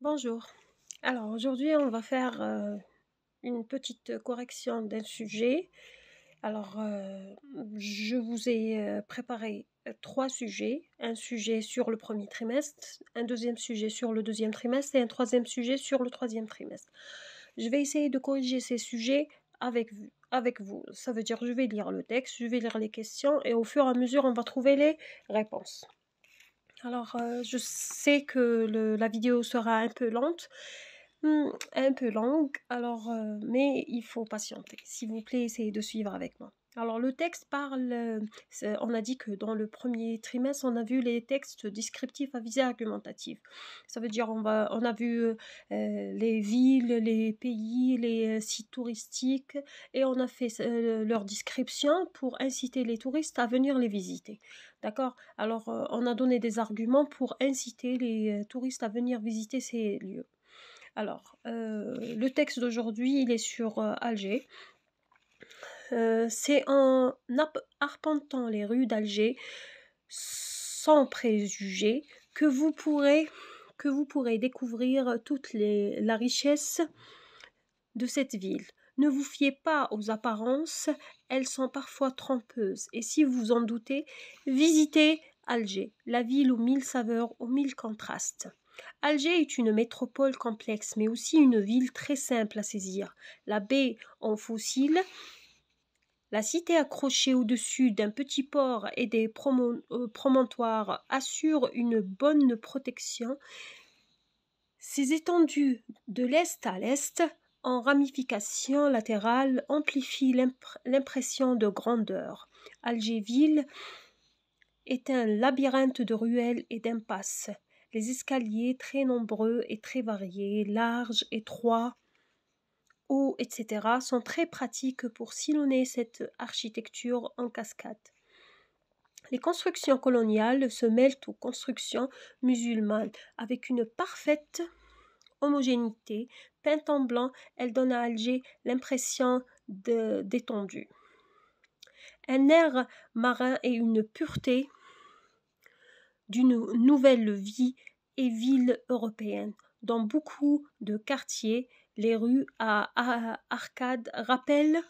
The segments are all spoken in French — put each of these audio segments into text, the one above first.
Bonjour. Alors aujourd'hui, on va faire une petite correction d'un sujet. Alors, je vous ai préparé trois sujets. Un sujet sur le premier trimestre, un deuxième sujet sur le deuxième trimestre et un troisième sujet sur le troisième trimestre. Je vais essayer de corriger ces sujets avec vous. Ça veut dire je vais lire le texte, je vais lire les questions et au fur et à mesure, on va trouver les réponses. Alors, je sais que la vidéo sera un peu lente, un peu longue, alors, mais il faut patienter. S'il vous plaît, essayez de suivre avec moi. Alors, le texte parle, on a dit que dans le premier trimestre, on a vu les textes descriptifs à visée argumentative. Ça veut dire on a vu les villes, les pays, les sites touristiques, et on a fait leur description pour inciter les touristes à venir les visiter. D'accord? Alors, on a donné des arguments pour inciter les touristes à venir visiter ces lieux. Alors, le texte d'aujourd'hui, il est sur Alger. C'est en arpentant les rues d'Alger, sans préjugés, que vous pourrez découvrir la richesse de cette ville. Ne vous fiez pas aux apparences, elles sont parfois trompeuses. Et si vous en doutez, visitez Alger, la ville aux mille saveurs, aux mille contrastes. Alger est une métropole complexe, mais aussi une ville très simple à saisir. La baie en fossile, la cité accrochée au-dessus d'un petit port et des promontoires assurent une bonne protection. Ces étendues de l'est à l'est, en ramification latérale, amplifient l'impression de grandeur. Algerville est un labyrinthe de ruelles et d'impasses. Les escaliers, très nombreux et très variés, larges, étroits, hauts, etc., sont très pratiques pour sillonner cette architecture en cascade. Les constructions coloniales se mêlent aux constructions musulmanes avec une parfaite homogénéité. Peinte en blanc, elle donne à Alger l'impression d'étendue. Un air marin et une pureté d'une nouvelle vie et ville européenne. Dans beaucoup de quartiers, les rues à arcades rappellent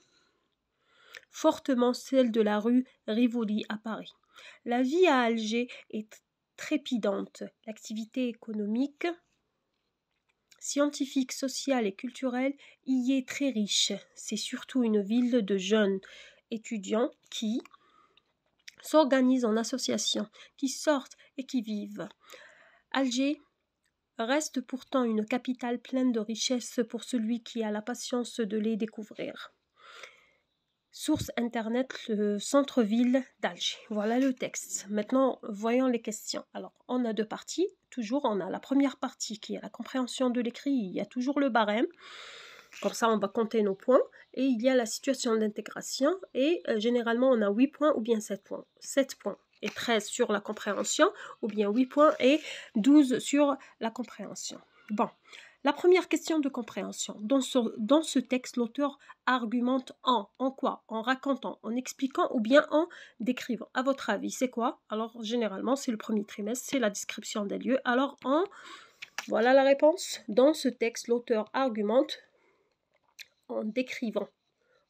fortement celles de la rue Rivoli à Paris. La vie à Alger est trépidante. L'activité économique, scientifique, sociale et culturelle y est très riche. C'est surtout une ville de jeunes étudiants qui s'organisent en associations, qui sortent et qui vivent. Alger reste pourtant une capitale pleine de richesses pour celui qui a la patience de les découvrir. Source internet, le centre-ville d'Alger. Voilà le texte. Maintenant, voyons les questions. Alors, on a deux parties. Toujours, on a la première partie qui est la compréhension de l'écrit. Il y a toujours le barème. Comme ça, on va compter nos points. Et il y a la situation d'intégration. Et généralement, on a 8 points ou bien 7 points. 7 points et 13 sur la compréhension, ou bien 8 points et 12 sur la compréhension. Bon, la première question de compréhension. Dans ce texte, l'auteur argumente en quoi? En racontant, en expliquant ou bien en décrivant. À votre avis, c'est quoi? Alors, généralement, c'est le premier trimestre, c'est la description des lieux. Alors, voilà la réponse. Dans ce texte, l'auteur argumente en décrivant.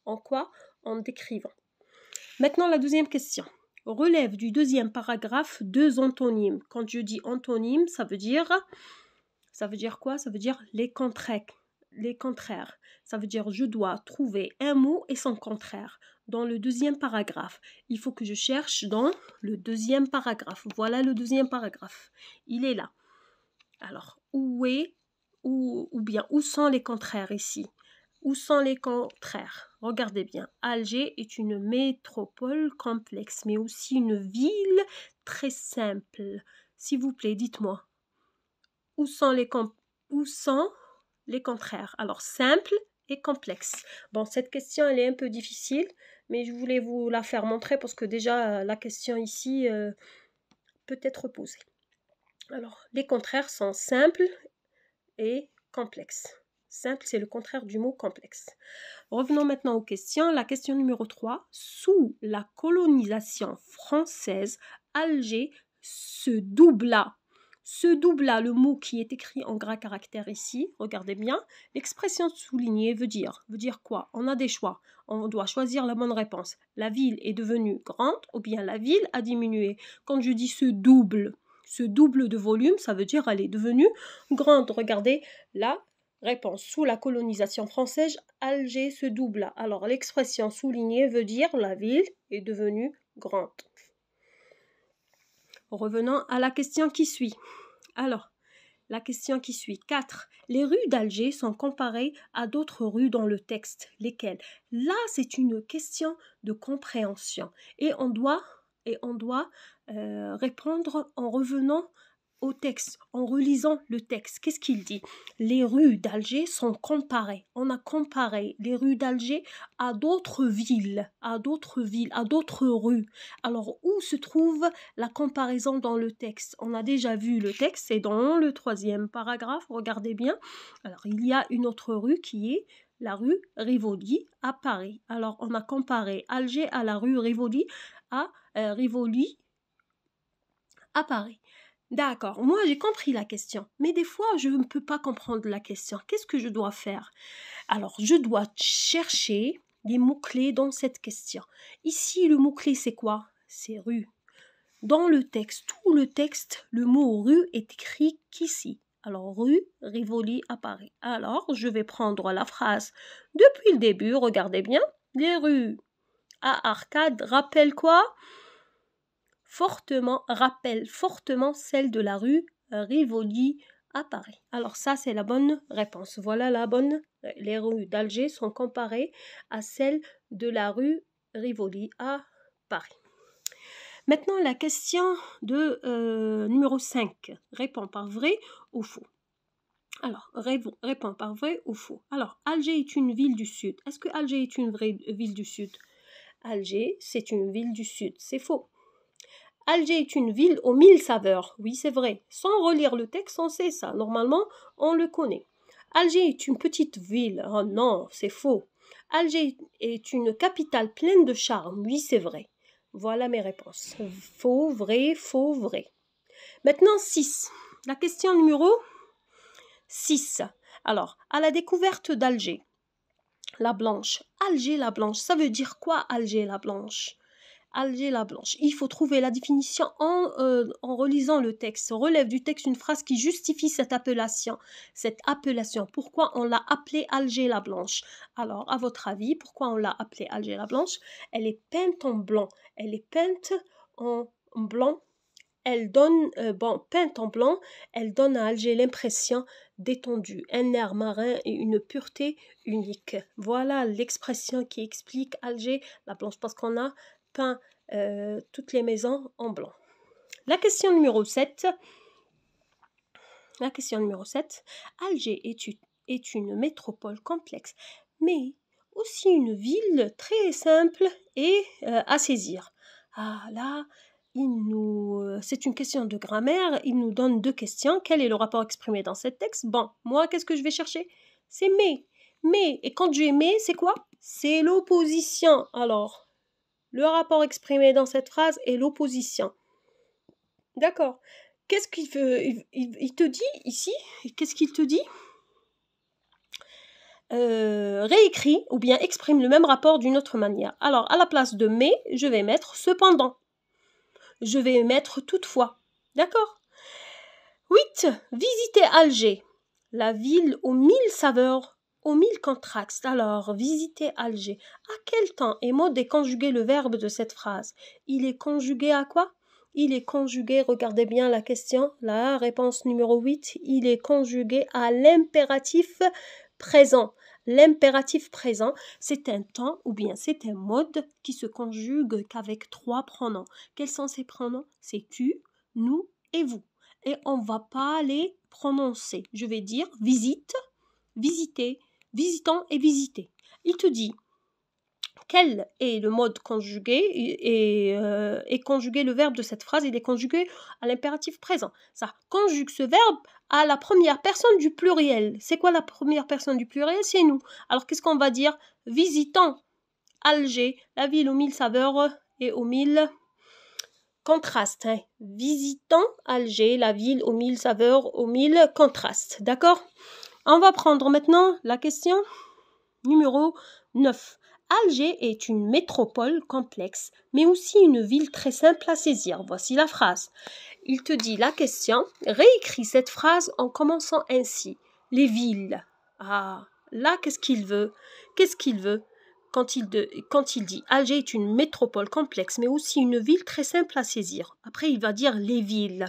En quoi? En décrivant. Maintenant, la deuxième question. Relève du deuxième paragraphe deux antonymes. Quand je dis antonyme, ça veut dire quoi? Ça veut dire les contraires. Ça veut dire je dois trouver un mot et son contraire dans le deuxième paragraphe. Il faut que je cherche dans le deuxième paragraphe. Voilà le deuxième paragraphe. Il est là. Alors, où sont les contraires ici? Où sont les contraires? Regardez bien. Alger est une métropole complexe, mais aussi une ville très simple. S'il vous plaît, dites-moi. Où sont les contraires? Alors, simple et complexe. Bon, cette question, elle est un peu difficile, mais je voulais vous la faire montrer parce que déjà, la question ici peut être posée. Alors, les contraires sont simples et complexes. Simple, c'est le contraire du mot complexe. Revenons maintenant aux questions. La question numéro 3. Sous la colonisation française, Alger se doubla Ce double-là, le mot qui est écrit en gras caractère ici, regardez bien, l'expression soulignée veut dire quoi? On a des choix, on doit choisir la bonne réponse. La ville est devenue grande ou bien la ville a diminué. Quand je dis ce double de volume, ça veut dire elle est devenue grande. Regardez la réponse. Sous la colonisation française, Alger se doubla. Alors l'expression soulignée veut dire la ville est devenue grande. Revenons à la question qui suit. Alors, la question qui suit. 4. Les rues d'Alger sont comparées à d'autres rues dans le texte. Lesquelles? Là, c'est une question de compréhension. Et on doit répondre en revenant au texte, en relisant le texte. Qu'est-ce qu'il dit? Les rues d'Alger sont comparées. On a comparé les rues d'Alger à d'autres villes, à d'autres rues. Alors, où se trouve la comparaison dans le texte? On a déjà vu le texte, c'est dans le 3e paragraphe, regardez bien. Alors, il y a une autre rue qui est la rue Rivoli à Paris. Alors, on a comparé Alger à la rue Rivoli à Paris. D'accord, moi j'ai compris la question, mais des fois je ne peux pas comprendre la question. Qu'est-ce que je dois faire? Alors, je dois chercher les mots-clés dans cette question. Ici, le mot-clé c'est quoi? C'est rue. Dans le texte, tout le texte, le mot rue est écrit qu'ici. Alors, rue Rivoli à Paris. Alors, je vais prendre la phrase depuis le début, regardez bien. Les rues à arcades rappellent quoi? Rappelle fortement celle de la rue Rivoli à Paris. Alors ça, c'est la bonne réponse. Voilà la bonne. Les rues d'Alger sont comparées à celles de la rue Rivoli à Paris. Maintenant, la question de numéro 5. Réponds par vrai ou faux. Alors, réponds par vrai ou faux. Alors, Alger est une ville du Sud. Est-ce que Alger est une vraie ville du Sud? Alger, c'est une ville du Sud. C'est faux. Alger est une ville aux 1000 saveurs. Oui, c'est vrai. Sans relire le texte, on sait ça. Normalement, on le connaît. Alger est une petite ville. Oh non, c'est faux. Alger est une capitale pleine de charme. Oui, c'est vrai. Voilà mes réponses. Faux, vrai, faux, vrai. Maintenant, 6. La question numéro 6. Alors, à la découverte d'Alger, la Blanche. Alger la Blanche, ça veut dire quoi Alger la Blanche? Alger la Blanche. Il faut trouver la définition en relisant le texte. Relève du texte une phrase qui justifie cette appellation. Pourquoi on l'a appelée Alger la Blanche? Alors, à votre avis, pourquoi on l'a appelée Alger la Blanche? Elle est peinte en blanc. Elle est peinte en blanc. Elle donne, peinte en blanc, elle donne à Alger l'impression d'étendue, un air marin et une pureté unique. Voilà l'expression qui explique Alger la Blanche, parce qu'on a peint toutes les maisons en blanc. La question numéro 7. Alger est une métropole complexe, mais aussi une ville très simple et à saisir. Ah là, c'est une question de grammaire, il nous donne 2 questions. Quel est le rapport exprimé dans ce texte? Bon, moi, qu'est-ce que je vais chercher? C'est mais. Mais, et quand j'ai mais, c'est quoi? C'est l'opposition. Alors, le rapport exprimé dans cette phrase est l'opposition. D'accord. Qu'est-ce qu'il veut? Il te dit ici, qu'est-ce qu'il te dit? Réécrit ou bien exprime le même rapport d'une autre manière. Alors, à la place de mais, je vais mettre cependant. Je vais mettre toutefois. D'accord? 8. Visiter Alger. La ville aux 1000 saveurs, aux 1000 contrastes. Alors, visiter Alger. À quel temps et mode est conjugué le verbe de cette phrase? Il est conjugué à quoi? Il est conjugué, regardez bien la question, la réponse numéro 8, il est conjugué à l'impératif présent. L'impératif présent, c'est un temps ou bien c'est un mode qui se conjugue qu'avec 3 pronoms. Quels sont ces pronoms? C'est tu, nous et vous. Et on ne va pas les prononcer. Je vais dire visite, visiter, visitant et visiter. Il te dit quel est le mode conjugué et conjugué le verbe de cette phrase, il est conjugué à l'impératif présent. Ça conjugue ce verbe à la première personne du pluriel. C'est quoi la première personne du pluriel? C'est nous. Alors qu'est-ce qu'on va dire? Visitant Alger, la ville aux 1000 saveurs et aux 1000 contrastes. Hein. Visitant Alger, la ville aux 1000 saveurs, aux 1000 contrastes. D'accord? On va prendre maintenant la question numéro 9. Alger est une métropole complexe, mais aussi une ville très simple à saisir. Voici la phrase. Il te dit la question. Réécris cette phrase en commençant ainsi. Les villes. Ah, là, qu'est-ce qu'il veut? Qu'est-ce qu'il veut quand il dit Alger est une métropole complexe, mais aussi une ville très simple à saisir. Après, il va dire les villes.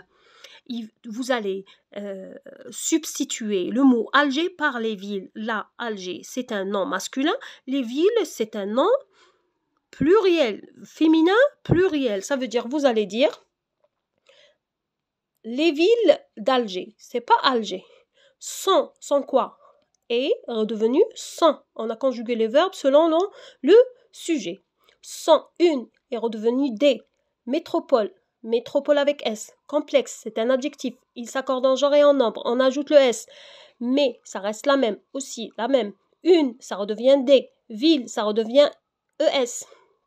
Vous allez substituer le mot Alger par les villes. Là, Alger, c'est un nom masculin. Les villes, c'est un nom pluriel, féminin pluriel. Ça veut dire, vous allez dire les villes d'Alger. C'est pas Alger. Sont quoi? Est redevenu sont. On a conjugué les verbes selon le sujet. Sont une est redevenu des. Métropole. Métropole avec S. Complexe, c'est un adjectif. Il s'accorde en genre et en nombre. On ajoute le S. Mais, ça reste la même. Aussi, la même. Une, ça redevient des. Ville, ça redevient ES.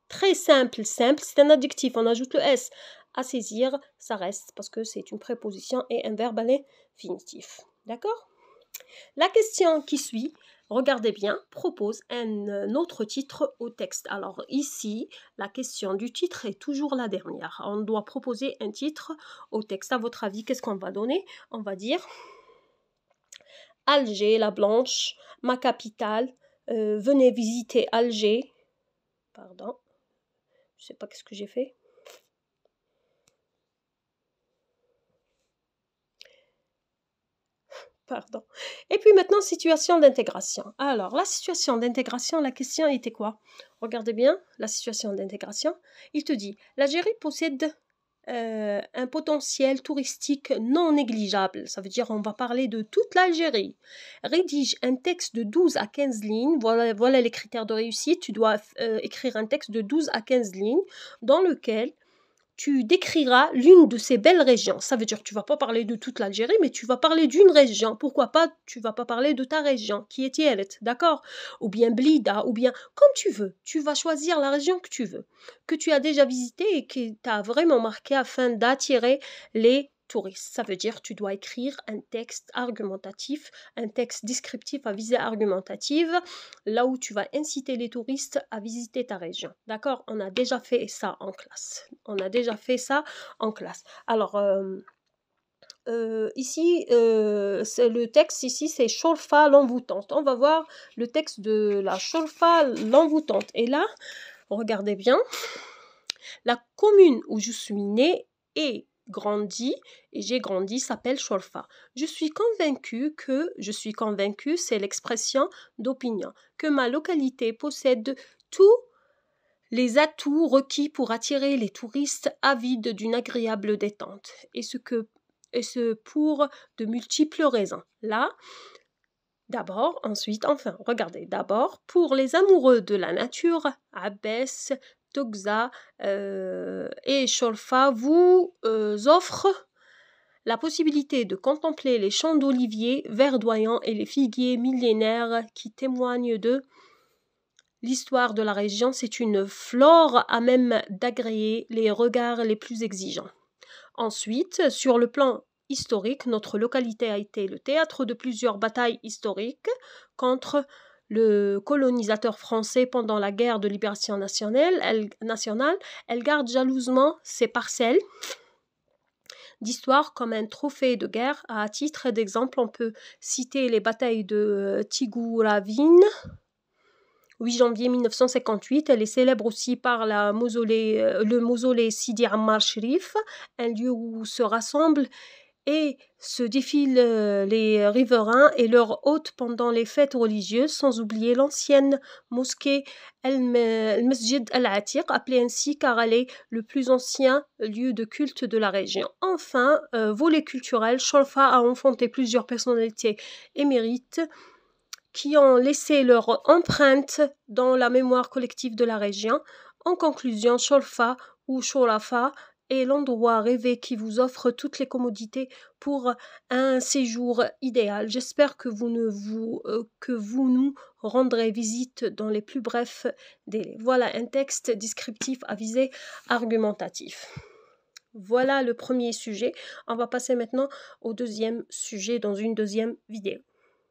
Très simple. Simple, c'est un adjectif. On ajoute le S. À saisir, ça reste parce que c'est une préposition et un verbe à l'infinitif. D'accord? La question qui suit, regardez bien, propose un autre titre au texte. Alors ici, la question du titre est toujours la dernière. On doit proposer un titre au texte. À votre avis, qu'est-ce qu'on va donner? On va dire Alger, la Blanche, ma capitale, venez visiter Alger. Pardon, je ne sais pas qu'est-ce que j'ai fait. Pardon. Et puis maintenant, situation d'intégration. Alors, la situation d'intégration, la question était quoi? Regardez bien la situation d'intégration. Il te dit, l'Algérie possède un potentiel touristique non négligeable. Ça veut dire on va parler de toute l'Algérie. Rédige un texte de 12 à 15 lignes. Voilà les critères de réussite. Tu dois écrire un texte de 12 à 15 lignes dans lequel tu décriras l'une de ces belles régions. Ça veut dire que tu ne vas pas parler de toute l'Algérie, mais tu vas parler d'une région. Pourquoi pas, tu ne vas pas parler de ta région, qui est Tieret, d'accord? Ou bien Blida, ou bien comme tu veux. Tu vas choisir la région que tu veux, que tu as déjà visitée et qui t'a vraiment marqué afin d'attirer les touristes. Ça veut dire que tu dois écrire un texte argumentatif, un texte descriptif à visée argumentative, là où tu vas inciter les touristes à visiter ta région. D'accord? On a déjà fait ça en classe. Alors, ici, le texte ici, c'est Cholfa l'envoûtante. On va voir le texte de la Cholfa l'envoûtante. Et là, regardez bien, la commune où je suis née et j'ai grandi s'appelle Cholfa. Je suis convaincue, c'est l'expression d'opinion, que ma localité possède tous les atouts requis pour attirer les touristes avides d'une agréable détente, et ce pour de multiples raisons. Là, d'abord, ensuite, enfin, regardez, d'abord, pour les amoureux de la nature, Abbès, Togza et Cholfa vous offrent la possibilité de contempler les champs d'oliviers verdoyants et les figuiers millénaires qui témoignent de l'histoire de la région. C'est une flore à même d'agréer les regards les plus exigeants. Ensuite, sur le plan historique, notre localité a été le théâtre de plusieurs batailles historiques contre le colonisateur français pendant la guerre de libération nationale. Elle garde jalousement ses parcelles d'histoire comme un trophée de guerre. À titre d'exemple, on peut citer les batailles de Tigouravine, 8 janvier 1958, elle est célèbre aussi par le mausolée Sidi Ammar Sherif, un lieu où se rassemblent et se défilent les riverains et leurs hôtes pendant les fêtes religieuses, sans oublier l'ancienne mosquée Al-Masjid Al-Atiq, appelée ainsi car elle est le plus ancien lieu de culte de la région. Enfin, volet culturel, Cholfa a enfanté plusieurs personnalités émérites qui ont laissé leur empreinte dans la mémoire collective de la région. En conclusion, Cholfa ou Cholafa est l'endroit rêvé qui vous offre toutes les commodités pour un séjour idéal. J'espère que vous nous rendrez visite dans les plus brefs délais. Voilà un texte descriptif à visée argumentatif. Voilà le premier sujet. On va passer maintenant au deuxième sujet dans une deuxième vidéo.